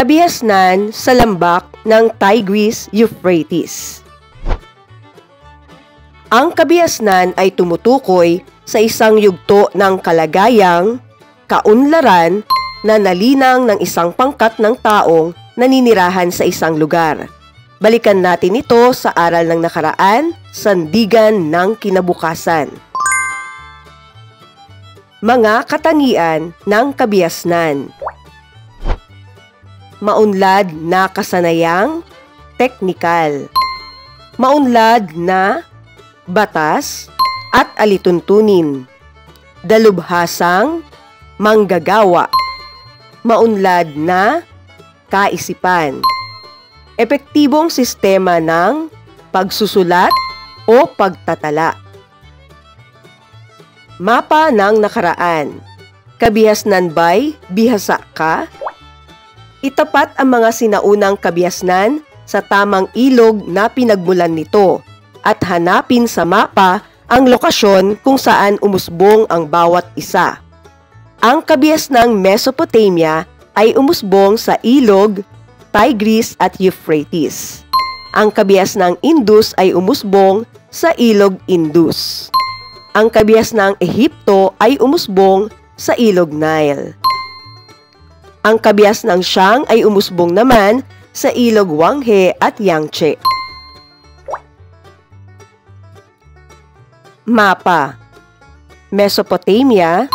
Kabihasnan sa lambak ng Tigris-Euphrates. Ang kabihasnan ay tumutukoy sa isang yugto ng kalagayang, kaunlaran na nalinang ng isang pangkat ng taong naninirahan sa isang lugar. Balikan natin ito sa aral ng nakaraan, sandigan ng kinabukasan. Mga katangian ng kabihasnan. Maunlad na kasanayang, teknikal. Maunlad na batas at alituntunin. Dalubhasang, manggagawa. Maunlad na kaisipan. Epektibong sistema ng pagsusulat o pagtatala. Mapa ng nakaraan. Kabihasnan ba'y bihasa ka? Itapat ang mga sinaunang kabihasnan sa tamang ilog na pinagmulan nito at hanapin sa mapa ang lokasyon kung saan umusbong ang bawat isa. Ang kabihasnang Mesopotamia ay umusbong sa ilog Tigris at Euphrates. Ang kabihasnang Indus ay umusbong sa ilog Indus. Ang kabihasnang Ehipto ay umusbong sa ilog Nile. Ang kabihasnang Xiang ay umusbong naman sa ilog Wanghe at Yangtze. Mapa. Mesopotamia,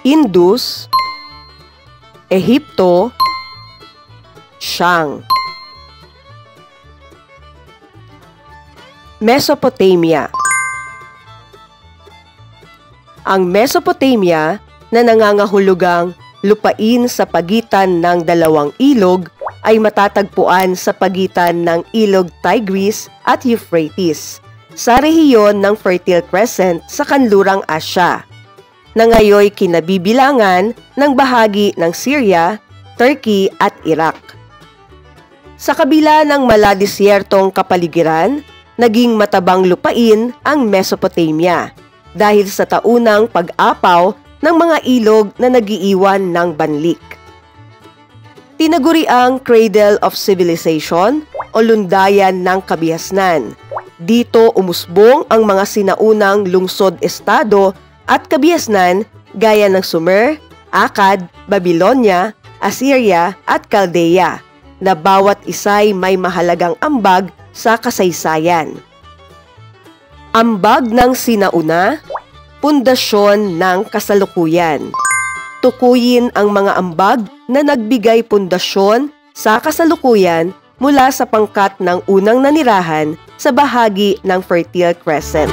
Indus, Ehipto, Xiang. Mesopotamia. Ang Mesopotamia na nangangahulugang lupain sa pagitan ng dalawang ilog ay matatagpuan sa pagitan ng ilog Tigris at Euphrates sa rehiyon ng Fertile Crescent sa kanlurang Asya, na ngayoy kinabibilangan ng bahagi ng Syria, Turkey at Iraq. Sa kabila ng maladisyertong kapaligiran, naging matabang lupain ang Mesopotamia dahil sa taunang pag-apaw ng mga ilog na nagiiwan ng banlik. Tinaguri ang Cradle of Civilization o lundayan ng kabihasnan. Dito umusbong ang mga sinaunang lungsod-estado at kabihasnan gaya ng Sumer, Akkad, Babylonia, Assyria at Chaldea, na bawat isa'y may mahalagang ambag sa kasaysayan. Ambag ng sinauna, pundasyon ng kasalukuyan. Tukuyin ang mga ambag na nagbigay pundasyon sa kasalukuyan mula sa pangkat ng unang nanirahan sa bahagi ng Fertile Crescent.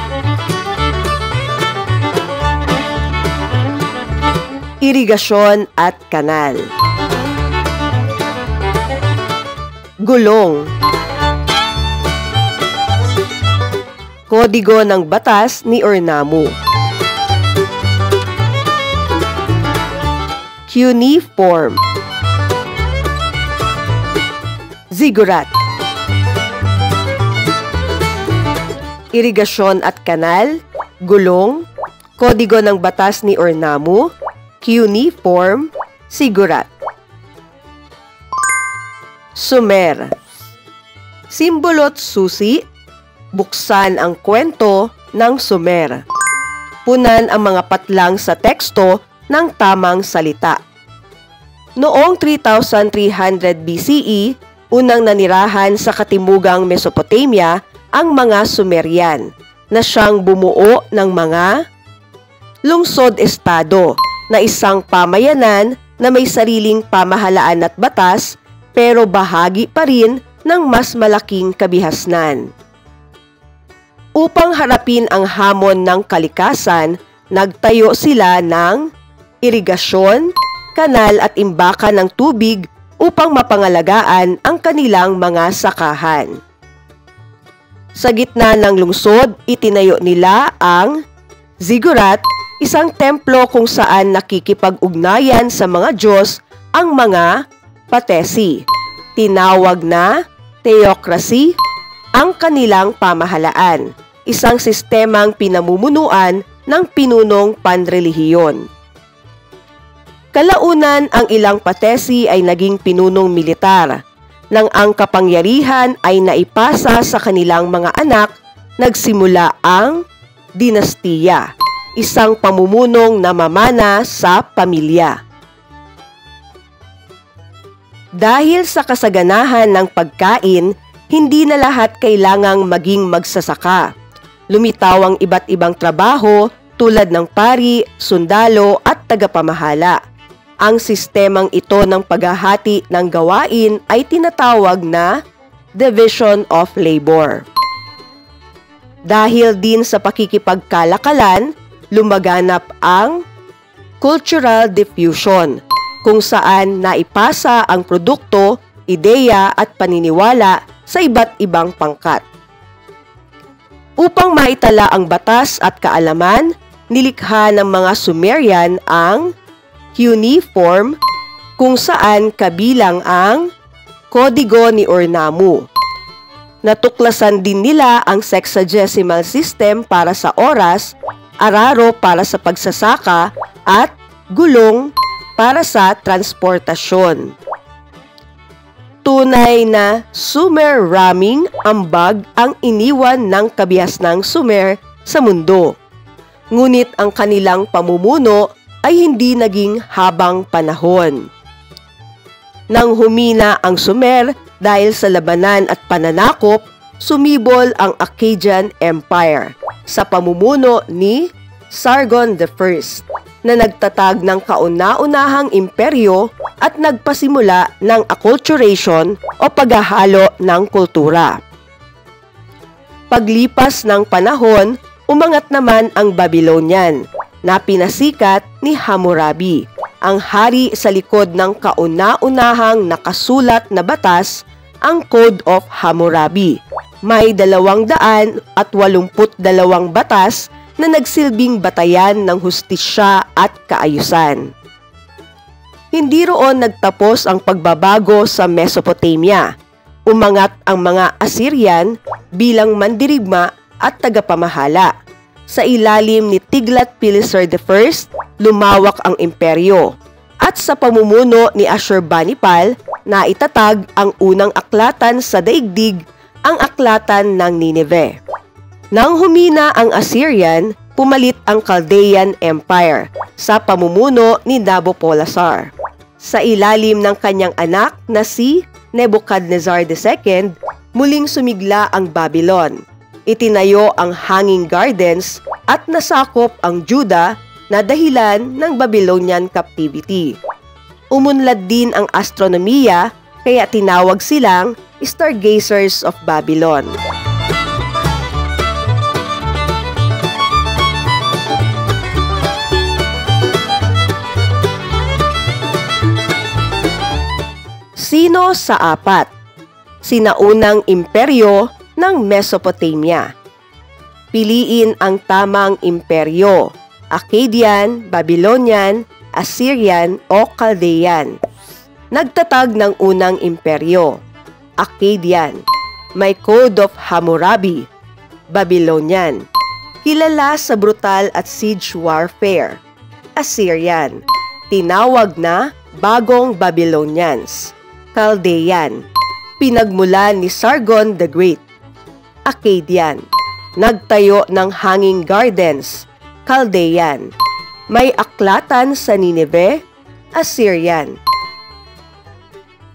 Irigasyon at kanal. Gulong. Kodigo ng batas ni Ornamu. Cuneiform. Ziggurat. Irigasyon at kanal, gulong, kodigo ng batas ni Ornamu, cuneiform, ziggurat. Sumer. Simbolo't susi, buksan ang kwento ng Sumer. Punan ang mga patlang sa teksto ng tamang salita. Noong 3300 BCE, unang nanirahan sa katimugang Mesopotamia ang mga Sumerian, na siyang bumuo ng mga lungsod-estado na isang pamayanan na may sariling pamahalaan at batas pero bahagi pa rin ng mas malaking kabihasnan. Upang harapin ang hamon ng kalikasan, nagtayo sila ng irigasyon, kanal at imbakan ng tubig upang mapangalagaan ang kanilang mga sakahan. Sa gitna ng lungsod, itinayo nila ang ziggurat, isang templo kung saan nakikipag-ugnayan sa mga Diyos ang mga patesi. Tinawag na theocracy ang kanilang pamahalaan, isang sistemang pinamumunuan ng pinunong panrelihiyon. Kalaunan ang ilang patesi ay naging pinunong militar. Nang ang kapangyarihan ay naipasa sa kanilang mga anak, nagsimula ang dinastiya, isang pamumunong namamana sa pamilya. Dahil sa kasaganahan ng pagkain, hindi na lahat kailangang maging magsasaka. Lumitaw ang iba't ibang trabaho tulad ng pari, sundalo at tagapamahala. Ang sistemang ito ng paghahati ng gawain ay tinatawag na division of labor. Dahil din sa pakikipagkalakalan, lumaganap ang cultural diffusion, kung saan naipasa ang produkto, ideya at paniniwala sa iba't ibang pangkat. Upang maitala ang batas at kaalaman, nilikha ng mga Sumerian ang cuneiform, kung saan kabilang ang kodigo ni Ornamu. Natuklasan din nila ang sexagesimal system para sa oras, araro para sa pagsasaka, at gulong para sa transportasyon. Tunay na Sumer raming ambag ang iniwan ng kabihasnang Sumer sa mundo. Ngunit ang kanilang pamumuno ay hindi naging habang panahon. Nang humina ang Sumer dahil sa labanan at pananakop, sumibol ang Akkadian Empire sa pamumuno ni Sargon I na nagtatag ng kauna-unahang imperyo at nagpasimula ng acculturation o paghahalo ng kultura. Paglipas ng panahon, umangat naman ang Babylonian na pinasikat ni Hammurabi, ang hari sa likod ng kauna-unahang nakasulat na batas, ang Code of Hammurabi. May 282 batas na nagsilbing batayan ng hustisya at kaayusan. Hindi roon nagtapos ang pagbabago sa Mesopotamia. Umangat ang mga Assyrian bilang mandirigma at tagapamahala. Sa ilalim ni Tiglath-Pileser I, lumawak ang imperyo. At sa pamumuno ni Ashurbanipal, naitatag ang unang aklatan sa daigdig, ang Aklatan ng Nineveh. Nang humina ang Assyrian, pumalit ang Chaldean Empire sa pamumuno ni Nabopolassar. Sa ilalim ng kanyang anak na si Nebuchadnezzar II, muling sumigla ang Babylon. Itinayo ang Hanging Gardens at nasakop ang Judah na dahilan ng Babylonian captivity. Umunlad din ang astronomiya, kaya tinawag silang Stargazers of Babylon. Sino sa apat? Sinaunang imperyo ng Mesopotamia. Piliin ang tamang imperyo: Akkadian, Babylonian, Assyrian o Chaldean. Nagtatag ng unang imperyo: Akkadian. May Code of Hammurabi. Babylonian. Kilala sa brutal at siege warfare. Assyrian. Tinawag na Bagong Babylonians. Chaldean. Pinagmulan ni Sargon the Great. Akkadian. Nagtayo ng Hanging Gardens. Chaldean. May aklatan sa Nineveh. Assyrian.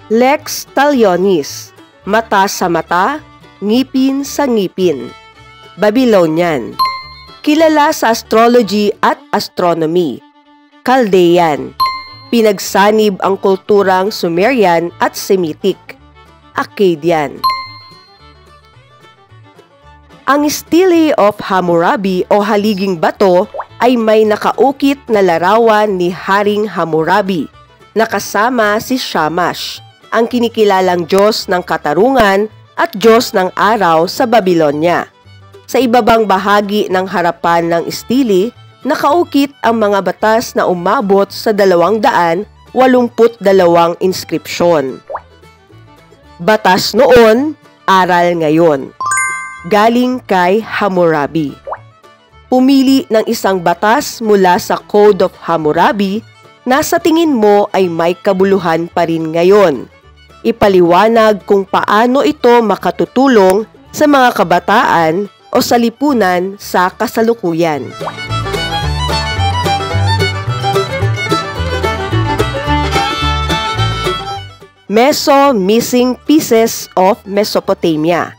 Lex talionis. Mata sa mata, ngipin sa ngipin. Babylonian. Kilala sa astrology at astronomy. Chaldean. Pinagsanib ang kulturang Sumerian at Semitic. Akkadian. Ang Stele of Hammurabi o Haliging Bato ay may nakaukit na larawan ni Haring Hammurabi na kasama si Shamash, ang kinikilalang Diyos ng katarungan at Diyos ng araw sa Babylonia. Sa ibabang bahagi ng harapan ng stele, nakaukit ang mga batas na umabot sa 282 inskripsyon. Batas noon, aral ngayon. Galing kay Hammurabi. Pumili ng isang batas mula sa Code of Hammurabi na sa tingin mo ay may kabuluhan pa rin ngayon. Ipaliwanag kung paano ito makatutulong sa mga kabataan o sa lipunan sa kasalukuyan. Missing pieces of Mesopotamia.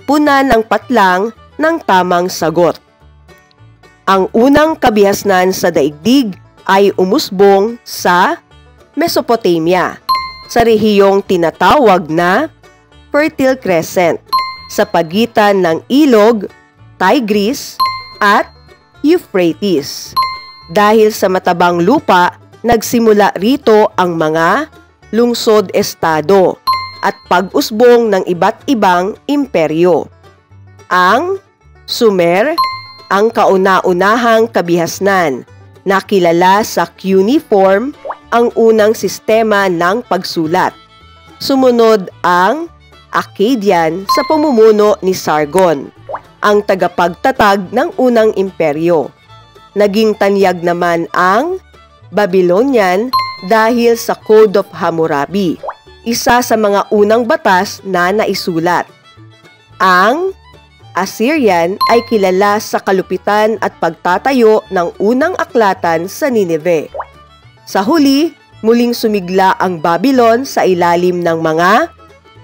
Punan ang patlang ng tamang sagot. Ang unang kabihasnan sa daigdig ay umusbong sa Mesopotamia, sa rehiyong tinatawag na Fertile Crescent, sa pagitan ng ilog Tigris at Euphrates. Dahil sa matabang lupa, nagsimula rito ang mga lungsod-estado at pag-usbong ng iba't ibang imperyo. Ang Sumer, ang kauna-unahang kabihasnan, na kilala sa cuneiform, ang unang sistema ng pagsulat. Sumunod ang Akkadian sa pamumuno ni Sargon, ang tagapagtatag ng unang imperyo. Naging tanyag naman ang Babylonian dahil sa Code of Hammurabi, isa sa mga unang batas na naisulat. Ang Assyrian ay kilala sa kalupitan at pagtatayo ng unang aklatan sa Nineveh. Sa huli, muling sumigla ang Babylon sa ilalim ng mga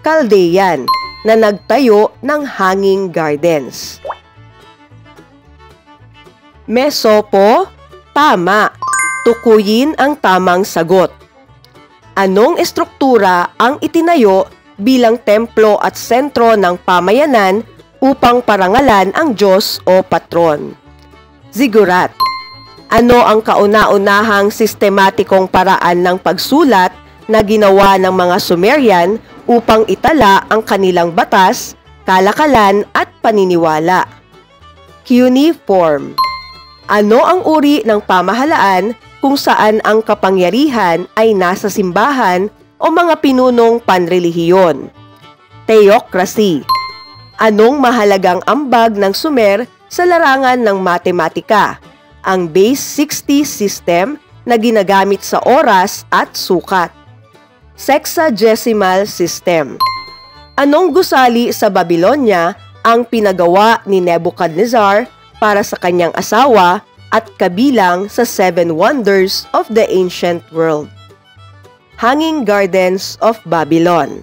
Chaldean na nagtayo ng hanging gardens. Mesopo, tama. Tukuyin ang tamang sagot. Anong estruktura ang itinayo bilang templo at sentro ng pamayanan upang parangalan ang Diyos o patron? Ziggurat. Ano ang kauna-unahang sistematikong paraan ng pagsulat na ginawa ng mga Sumerian upang itala ang kanilang batas, kalakalan at paniniwala? Cuneiform. Ano ang uri ng pamahalaan kung saan ang kapangyarihan ay nasa simbahan o mga pinunong panrelihiyon? Theocracy. Anong mahalagang ambag ng Sumer sa larangan ng matematika? Ang base 60 system na ginagamit sa oras at sukat. Sexagesimal system. Anong gusali sa Babylonia ang pinagawa ni Nebuchadnezzar para sa kanyang asawa at kabilang sa 7 wonders of the ancient world? Hanging Gardens of Babylon.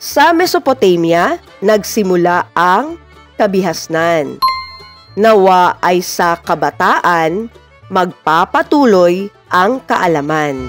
Sa Mesopotamia, nagsimula ang kabihasnan. Nawa ay sa kabataan, magpapatuloy ang kaalaman.